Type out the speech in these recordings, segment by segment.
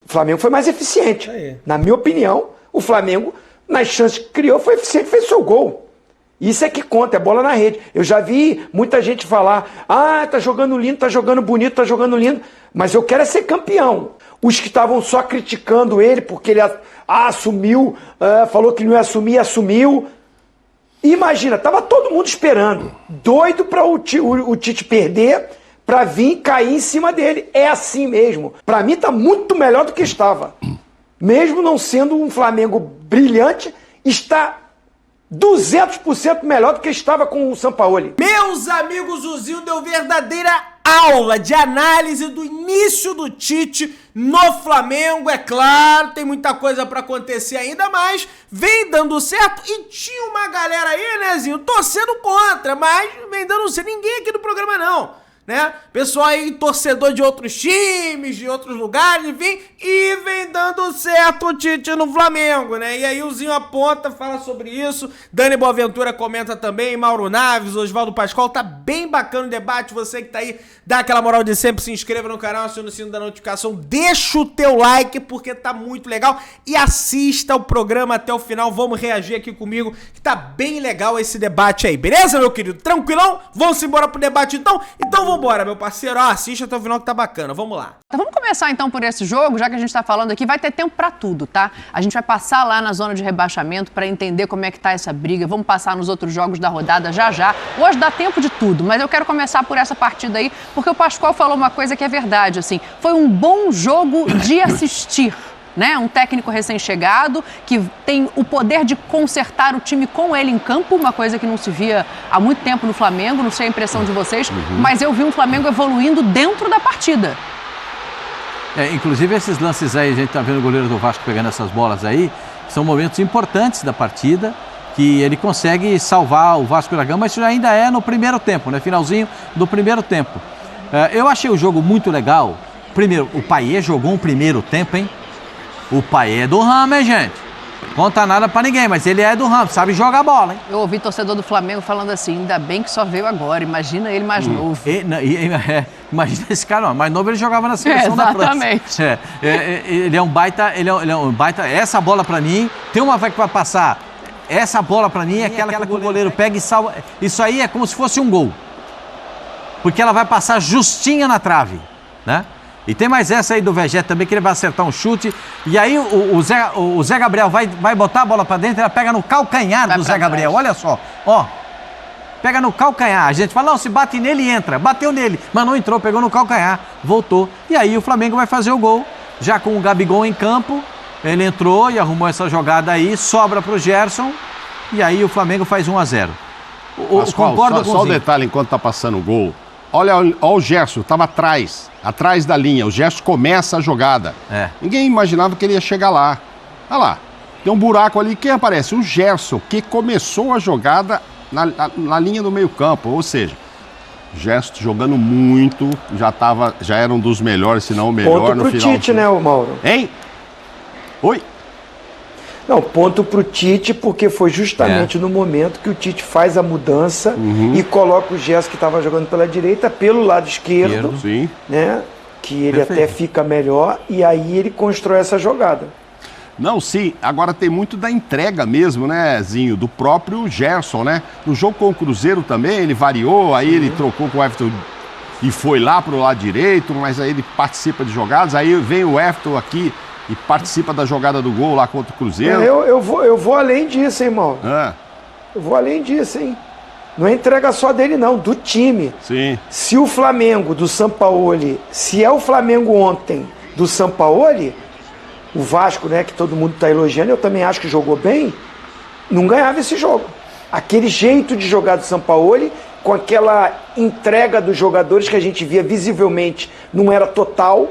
O Flamengo foi mais eficiente. Na minha opinião, o Flamengo, nas chances que criou, foi eficiente, fez seu gol. Isso é que conta, é bola na rede. Eu já vi muita gente falar, tá jogando lindo, tá jogando bonito, tá jogando lindo, mas eu quero é ser campeão. Os que estavam só criticando ele porque ele assumiu, falou que não ia assumir, assumiu. Imagina, tava todo mundo esperando, doido para o Tite perder, para vir cair em cima dele. É assim mesmo. Para mim tá muito melhor do que estava. Mesmo não sendo um Flamengo brilhante, está 200% melhor do que estava com o Sampaoli. Meus amigos, o Zinho deu verdadeira aula de análise do início do Tite no Flamengo. É claro, tem muita coisa pra acontecer ainda, mas vem dando certo. E tinha uma galera aí, né, Zinho, torcendo contra, mas vem dando certo. Ninguém aqui do programa não, né? Pessoal aí, torcedor de outros times, de outros lugares, enfim, e vem dando certo o Tite no Flamengo, né? E aí o Zinho aponta, fala sobre isso, Dani Boaventura comenta também, Mauro Naves, Oswaldo Pascoal, tá bem bacana o debate, você que tá aí, dá aquela moral de sempre, se inscreva no canal, aciona o sino da notificação, deixa o teu like, porque tá muito legal, e assista o programa até o final, vamos reagir aqui comigo, que tá bem legal esse debate aí, beleza, meu querido? Tranquilão? Vamos embora pro debate então? Então vambora, meu parceiro, assiste até o final que tá bacana, vamos lá. Então vamos começar então por esse jogo, já que a gente tá falando aqui, vai ter tempo pra tudo, tá? A gente vai passar lá na zona de rebaixamento pra entender como é que tá essa briga, vamos passar nos outros jogos da rodada já. Hoje dá tempo de tudo, mas eu quero começar por essa partida aí, porque o Pascoal falou uma coisa que é verdade, assim, foi um bom jogo de assistir. Né? Um técnico recém-chegado que tem o poder de consertar o time com ele em campo, uma coisa que não se via há muito tempo no Flamengo, não sei a impressão de vocês, mas eu vi um Flamengo evoluindo dentro da partida. Inclusive esses lances aí, a gente tá vendo o goleiro do Vasco pegando essas bolas aí, são momentos importantes da partida, que ele consegue salvar o Vasco da Gama, mas isso ainda é no primeiro tempo, né? Finalzinho do primeiro tempo. Eu achei o jogo muito legal. Primeiro, o Payet jogou um primeiro tempo, hein? O Payet é do ramo, hein, gente? Conta nada pra ninguém, mas ele é do ramo, sabe jogar bola, hein? Eu ouvi torcedor do Flamengo falando assim, ainda bem que só veio agora, imagina ele mais novo. Imagina esse cara, mais novo ele jogava na seleção da França. Exatamente. Ele é um baita, essa bola pra mim, tem uma que vai passar, essa bola pra mim é aquela que o goleiro pega e salva, isso aí é como se fosse um gol. Porque ela vai passar justinha na trave, né? E tem mais essa aí do Vegeta também, que ele vai acertar um chute. E aí o Zé Gabriel vai botar a bola pra dentro, ela pega no calcanhar do Zé Gabriel. Olha só, ó. Pega no calcanhar. A gente fala, não, se bate nele, entra. Bateu nele, mas não entrou, pegou no calcanhar, voltou. E aí o Flamengo vai fazer o gol, já com o Gabigol em campo. Ele entrou e arrumou essa jogada aí, sobra pro Gerson. E aí o Flamengo faz 1-0. Concordo com só o detalhe, enquanto tá passando o gol. Olha o Gerson, estava atrás da linha. O Gerson começa a jogada. Ninguém imaginava que ele ia chegar lá. Olha lá, tem um buraco ali. Quem aparece? O Gerson, que começou a jogada na linha do meio campo. Ou seja, o Gerson jogando muito, já era um dos melhores, se não o melhor ponto no pro final. Tite, né, Mauro? Hein? Oi? Não, ponto pro Tite, porque foi justamente no momento que o Tite faz a mudança e coloca o Gerson, que estava jogando pela direita, pelo lado esquerdo, né? Que ele até fica melhor, e aí ele constrói essa jogada. Não, sim. Agora tem muito da entrega mesmo, né, Zinho? Do próprio Gerson, né? No jogo com o Cruzeiro também, ele variou, aí ele trocou com o Everton e foi lá pro lado direito, mas aí ele participa de jogadas, aí vem o Everton aqui e participa da jogada do gol lá contra o Cruzeiro. Eu vou além disso, hein, irmão? Eu vou além disso, hein? Não é entrega só dele, não, do time. Sim. Se o Flamengo do Sampaoli, se é o Flamengo ontem do Sampaoli, o Vasco, né, que todo mundo tá elogiando, eu também acho que jogou bem, não ganhava esse jogo. Aquele jeito de jogar do Sampaoli, com aquela entrega dos jogadores que a gente via visivelmente, não era total.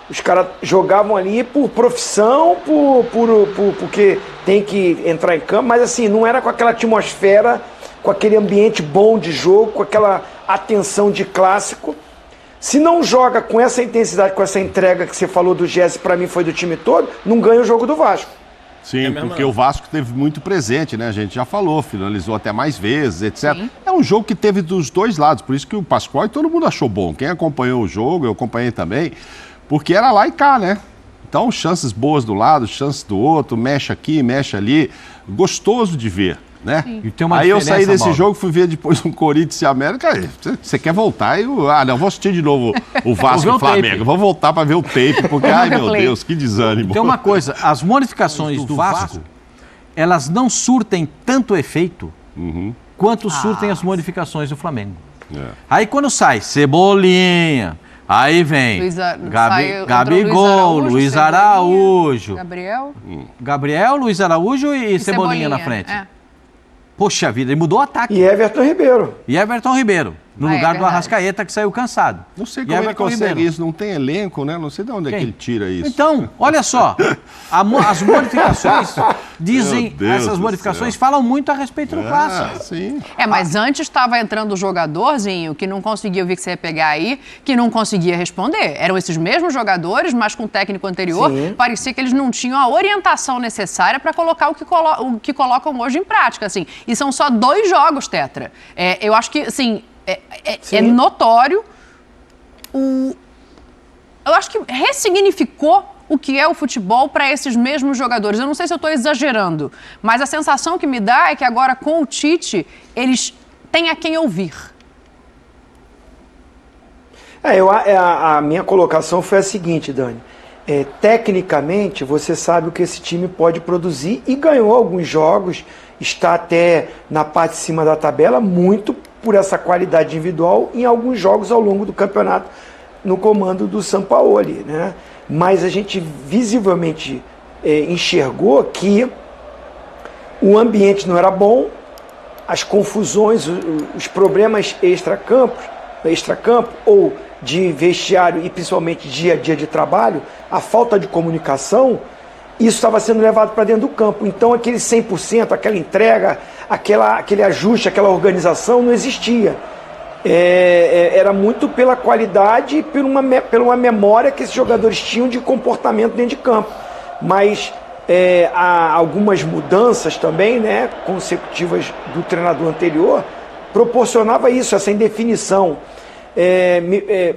Os caras jogavam ali por profissão, porque tem que entrar em campo, mas assim, não era com aquela atmosfera, com aquele ambiente bom de jogo, com aquela atenção de clássico. Se não joga com essa intensidade, com essa entrega que você falou do Jesse, pra mim foi do time todo, não ganha o jogo do Vasco. Sim, porque o Vasco teve muito presente, né? A gente já falou, finalizou até mais vezes, etc. Sim. É um jogo que teve dos dois lados, por isso que o Pascoal e todo mundo achou bom. Quem acompanhou o jogo, eu acompanhei também. Porque era lá e cá, né? Então, chances boas do lado, chances do outro, mexe aqui, mexe ali. Gostoso de ver, né? E tem uma aí eu saí desse Mauro, jogo, fui ver depois um Corinthians e América. Você quer voltar? Não, vou assistir de novo o Vasco e o Flamengo. Vou voltar para ver o tape, porque, ai meu Deus, que desânimo. Tem uma coisa, as modificações do Vasco, elas não surtem tanto efeito quanto surtem as modificações do Flamengo. Aí quando sai Cebolinha, aí vem Gabigol, Luiz Araújo. Gabriel, Luiz Araújo e Cebolinha na frente. Poxa vida, ele mudou o ataque. E Everton Ribeiro. No lugar do Arrascaeta, que saiu cansado. Não sei como ele consegue isso, não tem elenco, né? Não sei de onde é que ele tira isso. Então, olha só, as modificações dizem, essas modificações falam muito a respeito do clássico. Sim. Mas antes estava entrando o jogadorzinho que não conseguia, eu vi que você ia pegar aí, que não conseguia responder. Eram esses mesmos jogadores, mas com o técnico anterior, parecia que eles não tinham a orientação necessária para colocar o que colocam hoje em prática, assim. E são só 2 jogos, Tetra. Eu acho que, assim, é notório. Eu acho que ressignificou o que é o futebol para esses mesmos jogadores. Eu não sei se eu estou exagerando, mas a sensação que me dá é que agora, com o Tite, eles têm a quem ouvir. A minha colocação foi a seguinte, Dani. Tecnicamente, você sabe o que esse time pode produzir e ganhou alguns jogos, está até na parte de cima da tabela, muito por essa qualidade individual em alguns jogos ao longo do campeonato no comando do Sampaoli, né? Mas a gente visivelmente enxergou que o ambiente não era bom, as confusões, os problemas extracampo ou de vestiário e principalmente dia a dia de trabalho, a falta de comunicação, isso estava sendo levado para dentro do campo. Então aquele 100%, aquela entrega, aquele ajuste, aquela organização não existia. Era muito pela qualidade e pela uma memória que esses jogadores tinham de comportamento dentro de campo. Mas há algumas mudanças também, né, consecutivas do treinador anterior, proporcionava isso, essa indefinição.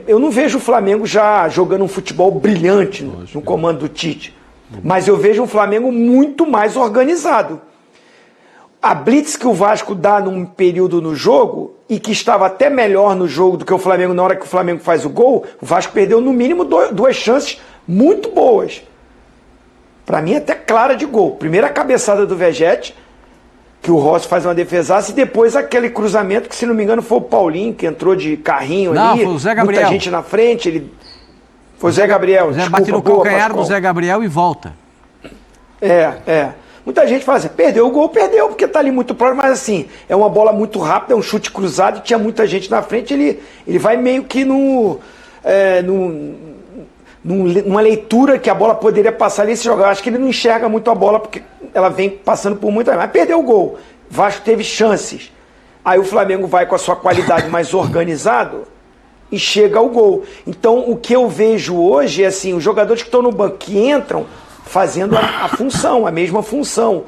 Eu não vejo o Flamengo já jogando um futebol brilhante no comando do Tite, mas eu vejo um Flamengo muito mais organizado. A blitz que o Vasco dá num período no jogo, e que estava até melhor no jogo do que o Flamengo na hora que o Flamengo faz o gol, o Vasco perdeu no mínimo 2 chances muito boas. Para mim até clara de gol. Primeiro a cabeçada do Vegete, que o Rossi faz uma defesaça, e depois aquele cruzamento que, se não me engano, foi o Paulinho, que entrou de carrinho ali. Foi o Zé Gabriel. Muita gente na frente. Foi o Zé Gabriel. O Zé bate no calcanhar do Zé Gabriel e volta. Muita gente fala assim, perdeu o gol, porque tá ali muito próximo, mas assim, é uma bola muito rápida, é um chute cruzado, tinha muita gente na frente, ele vai meio que numa leitura que a bola poderia passar ali, esse jogador, acho que ele não enxerga muito a bola, porque ela vem passando por muita, mas perdeu o gol. Vasco teve chances. Aí o Flamengo vai com a sua qualidade mais organizado e chega ao gol. Então o que eu vejo hoje é assim, os jogadores que estão no banco, que entram fazendo a função, a mesma função.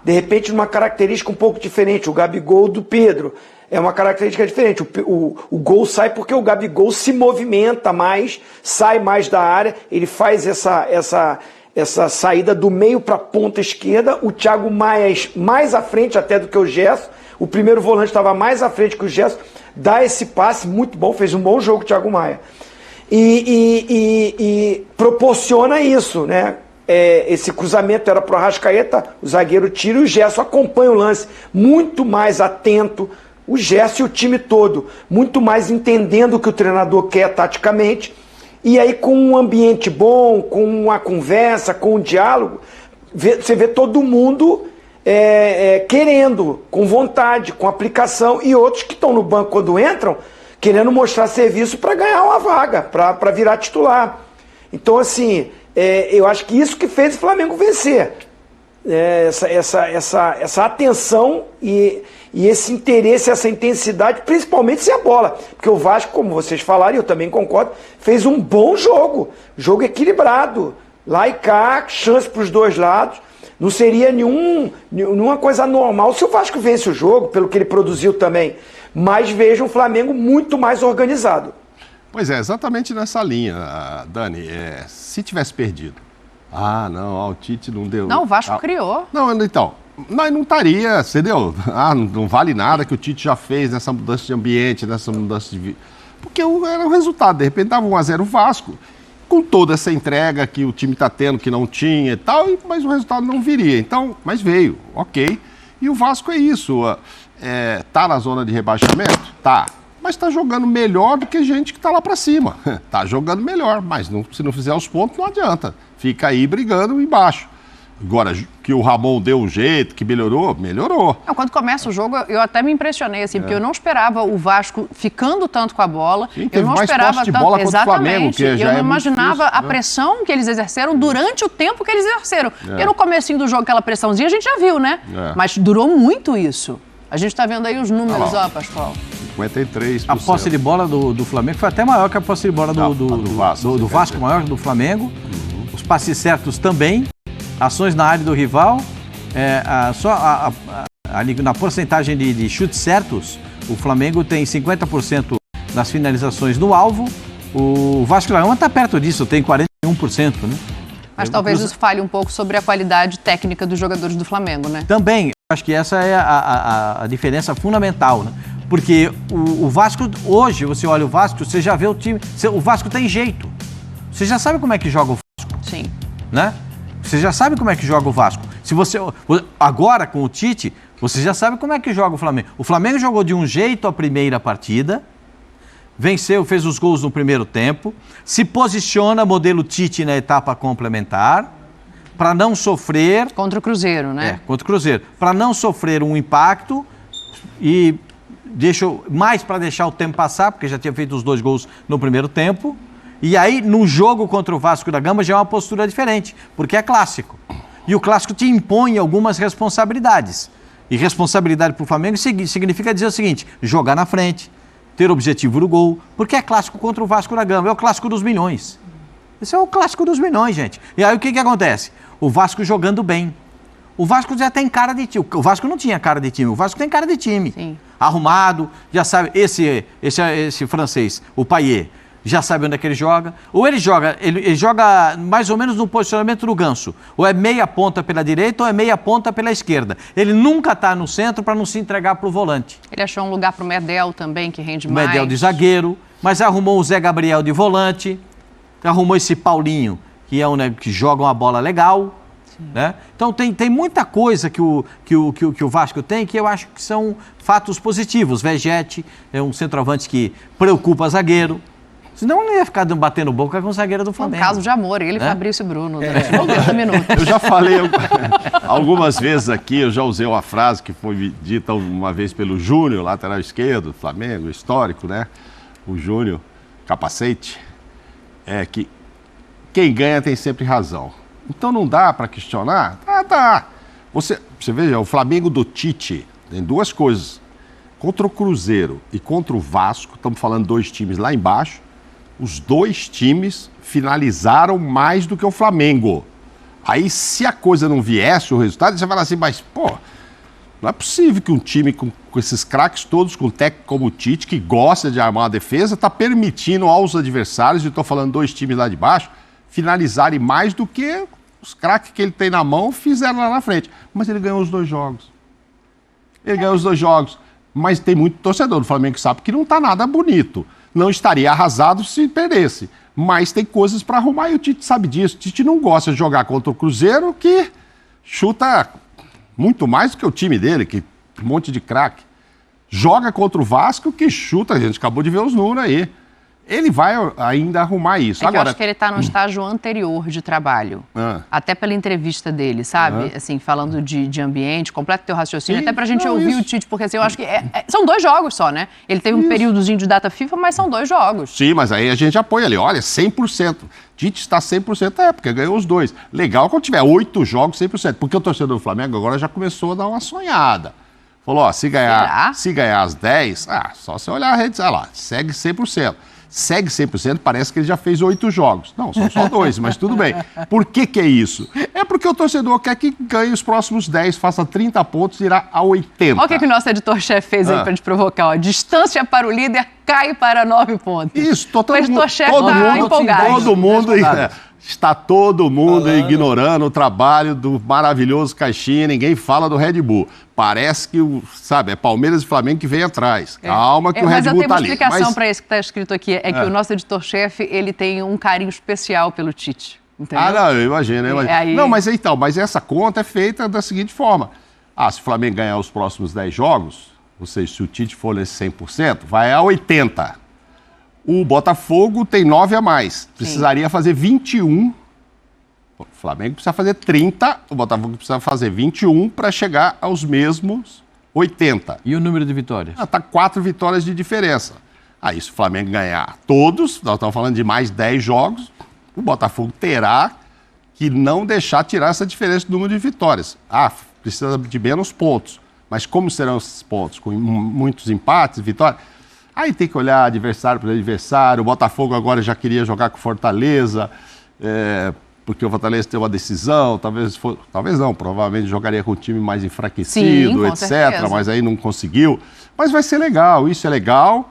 De repente numa característica um pouco diferente, o Gabigol do Pedro. É uma característica diferente. O gol sai porque o Gabigol se movimenta mais, sai mais da área, ele faz essa saída do meio para a ponta esquerda. O Thiago Maia mais à frente até do que o Gerson. O primeiro volante estava mais à frente que o Gerson. Dá esse passe muito bom, fez um bom jogo o Thiago Maia. E proporciona isso, né? Esse cruzamento era para o Arrascaeta, o zagueiro tira e o Gerson acompanha o lance, muito mais atento, o Gerson e o time todo, muito mais entendendo o que o treinador quer taticamente, e aí com um ambiente bom, com uma conversa, com um diálogo, você vê todo mundo querendo, com vontade, com aplicação, e outros que estão no banco quando entram, querendo mostrar serviço para ganhar uma vaga, para virar titular. Então assim, eu acho que isso que fez o Flamengo vencer. Essa atenção e esse interesse, essa intensidade, principalmente sem a bola. Porque o Vasco, como vocês falaram, e eu também concordo, fez um bom jogo equilibrado. Lá e cá, chance para os dois lados. Não seria nenhuma coisa normal se o Vasco vence o jogo, pelo que ele produziu também. Mas vejo um Flamengo muito mais organizado. Pois é, exatamente nessa linha, Dani. Se tivesse perdido. O Tite não deu... Não, o Vasco criou. Não, então, nós não estaria, entendeu? Não vale nada que o Tite já fez nessa mudança de ambiente, nessa mudança de... Porque era o resultado, de repente dava 1-0 o Vasco, com toda essa entrega que o time está tendo, que não tinha e tal, mas o resultado não viria. Então, mas veio, ok. E o Vasco é isso, tá na zona de rebaixamento? Tá. Mas está jogando melhor do que gente que está lá para cima. Está jogando melhor, mas se não fizer os pontos, não adianta. Fica aí brigando embaixo. Agora, que o Ramon deu um jeito, que melhorou. Não, quando começa o jogo, eu até me impressionei, assim, porque eu não esperava o Vasco ficando tanto com a bola. Sim, eu não esperava posse de bola tanto. Contra o Flamengo, que eu já não é imaginava difícil, a pressão que eles exerceram durante o tempo que eles exerceram. Porque no comecinho do jogo, aquela pressãozinha, a gente já viu, né? Mas durou muito isso. A gente está vendo aí os números, Pascoal. 53%. A posse de bola do Flamengo foi até maior que a posse de bola do Vasco, maior que do Flamengo. Os passes certos também. Ações na área do rival. Ali na porcentagem de chutes certos, o Flamengo tem 50% das finalizações no alvo. O Vasco da Gama está perto disso, tem 41%, né? Mas talvez isso fale um pouco sobre a qualidade técnica dos jogadores do Flamengo, né? Também, acho que essa é a diferença fundamental, né? Porque o Vasco, hoje, você olha o Vasco, você já vê o time... O Vasco tem jeito. Você já sabe como é que joga o Vasco. Sim. Né? Você já sabe como é que joga o Vasco. Agora, com o Tite, você já sabe como é que joga o Flamengo. O Flamengo jogou de um jeito a primeira partida, venceu, fez os gols no primeiro tempo, se posiciona modelo Tite na etapa complementar, para não sofrer... Contra o Cruzeiro, né? Contra o Cruzeiro. Para não sofrer um impacto e mais para deixar o tempo passar, porque já tinha feito os 2 gols no primeiro tempo. E aí, no jogo contra o Vasco da Gama, já é uma postura diferente, porque é clássico. E o clássico te impõe algumas responsabilidades. E responsabilidade para o Flamengo significa dizer o seguinte: jogar na frente, ter objetivo no gol, porque é clássico contra o Vasco da Gama, é o clássico dos milhões. Esse é o clássico dos milhões, gente. E aí o que acontece? O Vasco jogando bem. O Vasco já tem cara de time. O Vasco não tinha cara de time, o Vasco tem cara de time. Sim. Arrumado, já sabe, esse francês, o Payet, já sabe onde é que ele joga. Ou ele joga mais ou menos no posicionamento do Ganso. Ou é meia ponta pela direita ou é meia ponta pela esquerda. Ele nunca está no centro para não se entregar para o volante. Ele achou um lugar para o Medel também, que rende mais. Medel de zagueiro, mas arrumou o Zé Gabriel de volante, arrumou esse Paulinho, que que joga uma bola legal. Né? Então tem muita coisa que o Vasco tem que eu acho que são fatos positivos. Vegete é um centroavante que preocupa zagueiro. Senão não ia ficar batendo boca com o zagueiro do Flamengo. Um caso de amor, ele e Fabrício Bruno, durante 90 minutos. Eu já falei algumas vezes aqui, eu já usei uma frase que foi dita uma vez pelo Júnior, lateral esquerdo do Flamengo, histórico, né? O Júnior, capacete, que quem ganha tem sempre razão. Então não dá para questionar? Tá. Você veja, o Flamengo do Tite tem 2 coisas. Contra o Cruzeiro e contra o Vasco, estamos falando 2 times lá embaixo, os 2 times finalizaram mais do que o Flamengo. Aí, se a coisa não viesse, o resultado, você fala assim, mas, não é possível que um time com esses craques todos, com um técnico como o Tite, que gosta de armar a defesa, está permitindo aos adversários, e estou falando 2 times lá de baixo, finalizarem mais do que os craques que ele tem na mão fizeram lá na frente. Mas ele ganhou os 2 jogos. Mas tem muito torcedor do Flamengo que sabe que não está nada bonito. Não estaria arrasado se perdesse. Mas tem coisas para arrumar e o Tite sabe disso. O Tite não gosta de jogar contra o Cruzeiro, que chuta muito mais do que o time dele, que um monte de craque. Joga contra o Vasco, que chuta, a gente acabou de ver os números aí. Ele vai ainda arrumar isso. Agora, eu acho que ele está no estágio anterior de trabalho. Até pela entrevista dele, sabe? Assim, falando de ambiente, completa teu raciocínio, até pra gente ouvir o Tite, porque assim, eu acho que são 2 jogos só, né? Ele teve um períodozinho de data FIFA, mas são 2 jogos. Sim, mas aí a gente apoia ali, olha, 100%. Tite está 100%, porque ganhou os 2. Legal quando tiver 8 jogos, 100%. Porque o torcedor do Flamengo agora já começou a dar uma sonhada. Falou, se ganhar as 10, só você olhar a rede, olha lá, segue 100%. Segue 100%, parece que ele já fez 8 jogos. Não, são só 2, mas tudo bem. Por que é isso? É porque o torcedor quer que ganhe os próximos 10, faça 30 pontos e irá a 80. Olha o que o nosso editor-chefe fez aí pra te provocar. Ó. Distância para o líder cai para 9 pontos. Isso, o editor-chefe está empolgado. Está todo mundo ignorando o trabalho do maravilhoso Caixinha, ninguém fala do Red Bull. Parece que, é Palmeiras e Flamengo que vem atrás. Calma que o Red Bull está ali. Mas eu tenho uma explicação para isso que está escrito aqui. É que o nosso editor-chefe, ele tem um carinho especial pelo Tite. Entendeu? Não, eu imagino. Não, mas essa conta é feita da seguinte forma. Se o Flamengo ganhar os próximos 10 jogos, ou seja, se o Tite for nesse 100%, vai a 80%. O Botafogo tem 9 a mais. Precisaria fazer 21. O Flamengo precisa fazer 30, o Botafogo precisa fazer 21 para chegar aos mesmos 80. E o número de vitórias? Está 4 vitórias de diferença. Se o Flamengo ganhar todos, nós estamos falando de mais 10 jogos, o Botafogo terá que não deixar tirar essa diferença do número de vitórias. Precisa de menos pontos. Mas como serão esses pontos? Com muitos empates, vitórias? Aí tem que olhar adversário por adversário. O Botafogo agora já queria jogar com Fortaleza, porque o Fortaleza tem uma decisão. Talvez não, provavelmente jogaria com um time mais enfraquecido, etc. Certeza. Mas aí não conseguiu. Mas vai ser legal, isso é legal.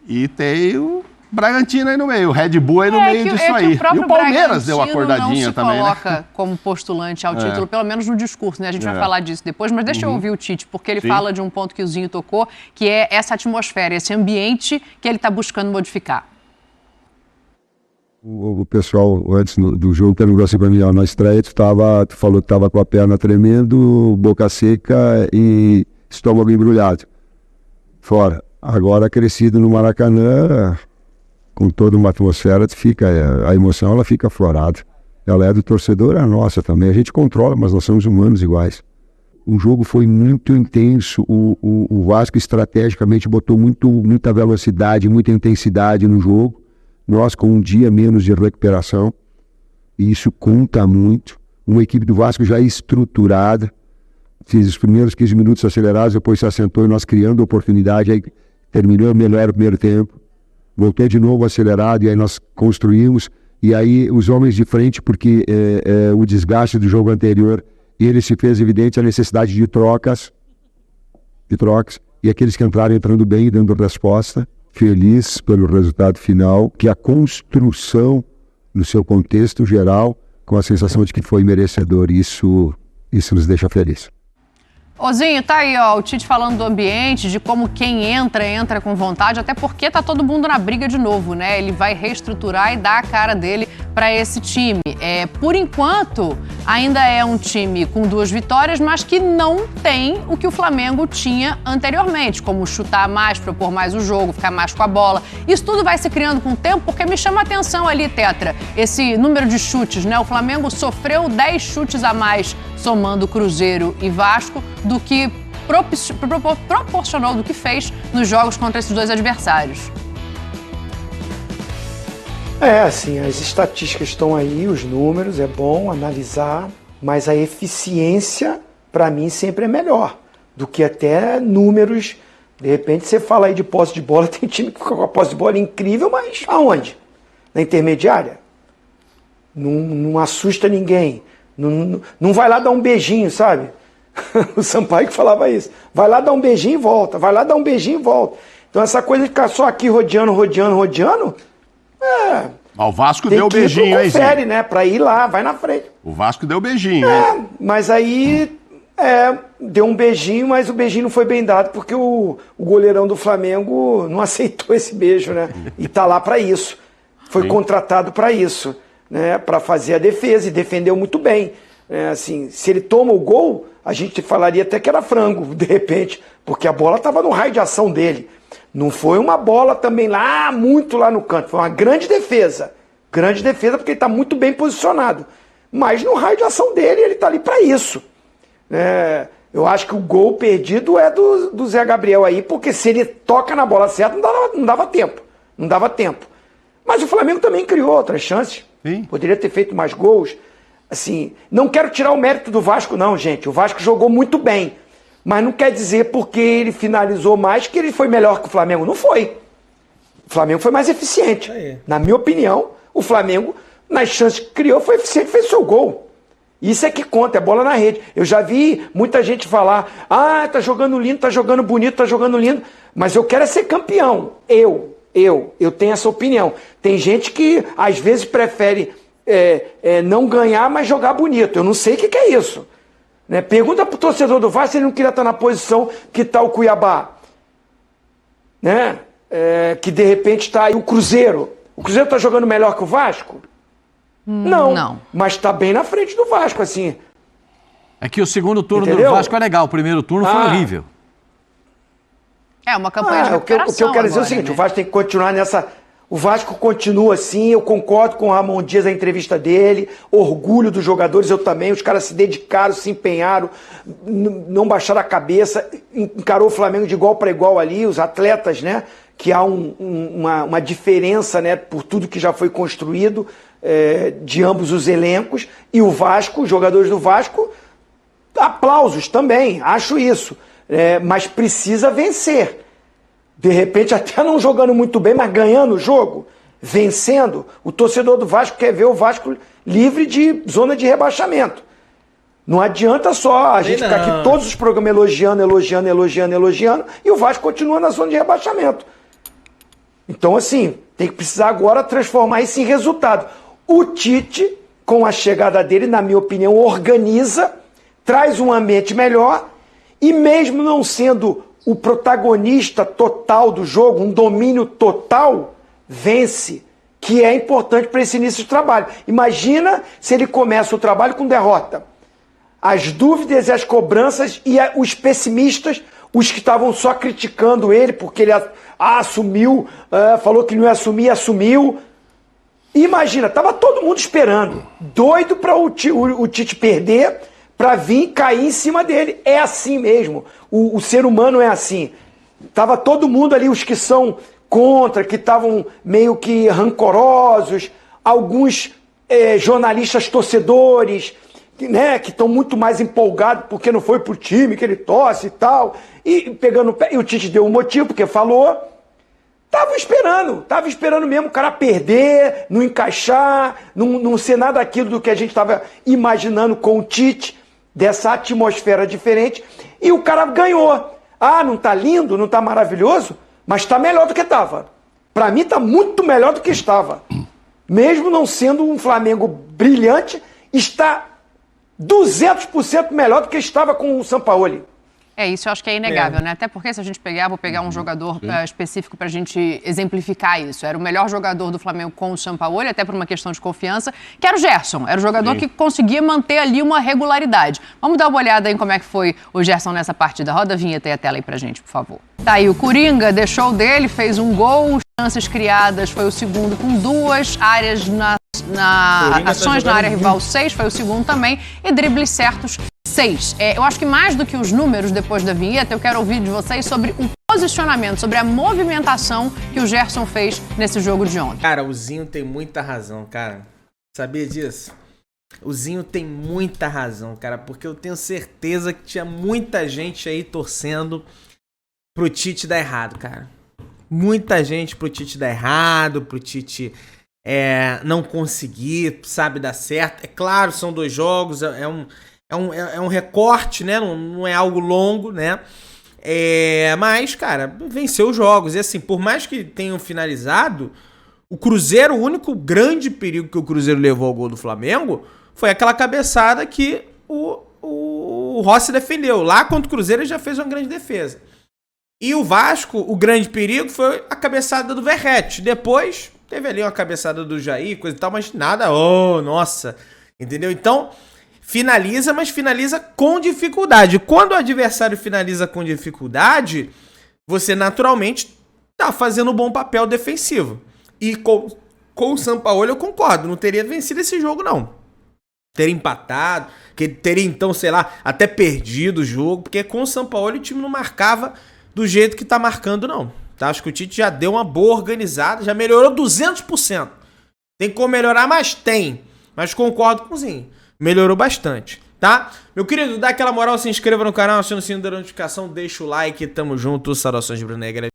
E tem o Bragantino aí no meio, o Red Bull aí no meio disso aí. E o Palmeiras deu uma acordadinha também, não se coloca como postulante ao título, pelo menos no discurso, né? A gente vai falar disso depois, mas deixa eu ouvir o Tite, porque ele fala de um ponto que o Zinho tocou, que é essa atmosfera, esse ambiente que ele está buscando modificar. O pessoal, antes do jogo, perguntou assim para mim, na estreia, tu falou que estava com a perna tremendo, boca seca e estômago embrulhado. Fora. Agora, crescido no Maracanã, com toda uma atmosfera, a emoção ela fica aflorada. Ela é do torcedor, é a nossa também. A gente controla, mas nós somos humanos iguais. O jogo foi muito intenso. O Vasco estrategicamente botou muita velocidade, muita intensidade no jogo. Nós com um dia menos de recuperação. E isso conta muito. Uma equipe do Vasco já estruturada. Fiz os primeiros 15 minutos acelerados, depois se assentou e nós criando oportunidade. Aí terminou melhor o primeiro tempo. Voltei de novo acelerado e aí nós construímos. E aí os homens de frente, porque o desgaste do jogo anterior, ele se fez evidente a necessidade de trocas. E aqueles que entraram entrando bem e dando resposta. Feliz pelo resultado final, que a construção no seu contexto geral, com a sensação de que foi merecedor, isso nos deixa felizes. Ozinho, tá aí, ó, o Tite falando do ambiente, de como quem entra com vontade, até porque tá todo mundo na briga de novo, né? Ele vai reestruturar e dar a cara dele para esse time. Por enquanto, ainda é um time com 2 vitórias, mas que não tem o que o Flamengo tinha anteriormente, como chutar mais, propor mais o jogo, ficar mais com a bola. Isso tudo vai se criando com o tempo, porque me chama a atenção ali, Tetra, esse número de chutes, né? O Flamengo sofreu 10 chutes a mais, somando Cruzeiro e Vasco, do que proporcionou do que fez nos jogos contra esses 2 adversários. Assim, as estatísticas estão aí, os números, é bom analisar, mas a eficiência, para mim, sempre é melhor do que até números. De repente, você fala aí de posse de bola, tem time que fica com a posse de bola incrível, mas aonde? Na intermediária? Não assusta ninguém. Não vai lá dar um beijinho, sabe? O Sampaio que falava isso. Vai lá dar um beijinho e volta. Vai lá dar um beijinho e volta. Então essa coisa de ficar só aqui rodeando. O Vasco deu beijinho, hein, Zé? Confere, né? Pra ir lá, vai na frente. O Vasco deu beijinho, hein? Mas aí deu um beijinho, mas o beijinho não foi bem dado, porque o goleirão do Flamengo não aceitou esse beijo, né? E tá lá pra isso. Foi contratado pra isso, né? Pra fazer a defesa e defendeu muito bem. Assim, se ele toma o gol, a gente falaria até que era frango, de repente, porque a bola estava no raio de ação dele. Não foi uma bola também muito lá no canto, foi uma grande defesa. Grande defesa porque ele está muito bem posicionado. Mas no raio de ação dele, ele está ali para isso. Eu acho que o gol perdido é do Zé Gabriel aí, porque se ele toca na bola certa, não dava tempo. Não dava tempo. Mas o Flamengo também criou outras chances. Sim. Poderia ter feito mais gols. Assim, não quero tirar o mérito do Vasco não, gente. O Vasco jogou muito bem. Mas não quer dizer porque ele finalizou mais que ele foi melhor que o Flamengo. Não foi. O Flamengo foi mais eficiente. Na minha opinião, o Flamengo, nas chances que criou, foi eficiente, fez seu gol. Isso é que conta, é bola na rede. Eu já vi muita gente falar, tá jogando lindo, tá jogando bonito, tá jogando lindo, mas eu quero é ser campeão. Eu tenho essa opinião. Tem gente que às vezes prefere não ganhar, mas jogar bonito. Eu não sei o que é isso. Né? Pergunta pro torcedor do Vasco se ele não queria estar na posição que está o Cuiabá. Né? Que de repente está aí o Cruzeiro. O Cruzeiro está jogando melhor que o Vasco? Não. Mas está bem na frente do Vasco, assim. É que o segundo turno do Vasco é legal, o primeiro turno foi horrível. É uma campanha de recuperação. O que eu quero dizer é o seguinte, né? O Vasco tem que continuar nessa... O Vasco continua assim, eu concordo com o Ramon Dias, a entrevista dele, orgulho dos jogadores, eu também, os caras se dedicaram, se empenharam, não baixaram a cabeça, encarou o Flamengo de igual para igual ali, os atletas, né, que há uma diferença, né, por tudo que já foi construído de ambos os elencos, e o Vasco, os jogadores do Vasco, aplausos também, acho isso, mas precisa vencer. De repente, até não jogando muito bem, mas ganhando o jogo, vencendo, o torcedor do Vasco quer ver o Vasco livre de zona de rebaixamento. Não adianta só a gente ficar aqui todos os programas elogiando, e o Vasco continua na zona de rebaixamento. Então, assim, tem que precisar agora transformar isso em resultado. O Tite, com a chegada dele, na minha opinião, organiza, traz um ambiente melhor, e mesmo não sendo o protagonista total do jogo, um domínio total, vence, que é importante para esse início de trabalho. Imagina se ele começa o trabalho com derrota. As dúvidas e as cobranças e os pessimistas, os que estavam só criticando ele porque ele assumiu, falou que não ia assumir, assumiu. Imagina, estava todo mundo esperando, doido para o Tite perder, para vir cair em cima dele. É assim mesmo. O ser humano é assim. Tava todo mundo ali, os que são contra, que estavam meio que rancorosos, alguns jornalistas torcedores, né, que estão muito mais empolgados porque não foi pro time que ele torce e tal, e pegando o pé, e o Tite deu um motivo, porque falou. Tava esperando mesmo o cara perder, não encaixar, não ser nada daquilo do que a gente estava imaginando com o Tite, dessa atmosfera diferente, e o cara ganhou. Não tá lindo, não tá maravilhoso, mas tá melhor do que estava. Para mim tá muito melhor do que estava. Mesmo não sendo um Flamengo brilhante, está 200% melhor do que estava com o Sampaoli. Isso eu acho que é inegável, né? Até porque se a gente vou pegar um jogador específico pra gente exemplificar isso. Era o melhor jogador do Flamengo com o Sampaoli, até por uma questão de confiança, que era o Gerson. Era o jogador que conseguia manter ali uma regularidade. Vamos dar uma olhada em como é que foi o Gerson nessa partida. Roda a vinheta e a tela aí pra gente, por favor. Tá aí, o Coringa deixou dele, fez um gol, chances criadas, foi o segundo com 2, áreas ações na área rival 6, foi o segundo também, e dribles certos 6. Eu acho que mais do que os números depois da vinheta, eu quero ouvir de vocês sobre o posicionamento, sobre a movimentação que o Gerson fez nesse jogo de ontem. Cara, o Zinho tem muita razão, cara. Sabia disso? O Zinho tem muita razão, cara, porque eu tenho certeza que tinha muita gente aí torcendo pro Tite dar errado, cara. Muita gente pro Tite dar errado, pro Tite não conseguir, sabe, dar certo. É claro, são 2 jogos, é um recorte, né? Não é algo longo, né? Mas, cara, venceu os jogos. E assim, por mais que tenham finalizado, o Cruzeiro, o único grande perigo que o Cruzeiro levou ao gol do Flamengo foi aquela cabeçada que o Rossi defendeu. Lá contra o Cruzeiro ele já fez uma grande defesa. E o Vasco, o grande perigo foi a cabeçada do Verratti. Depois teve ali uma cabeçada do Jair, coisa e tal, mas nada, nossa, entendeu? Então, finaliza, mas finaliza com dificuldade. Quando o adversário finaliza com dificuldade, você naturalmente tá fazendo um bom papel defensivo. E com o Sampaoli eu concordo, não teria vencido esse jogo não. Teria empatado, que teria então, sei lá, até perdido o jogo, porque com o Sampaoli o time não marcava do jeito que tá marcando não. Tá? Acho que o Tite já deu uma boa organizada, já melhorou 200%. Tem como melhorar, mas tem. Mas concordo com o Zinho. Melhorou bastante, tá? Meu querido, dá aquela moral, se inscreva no canal, aciona o sininho da notificação, deixa o like, tamo junto, saudações rubro-negras.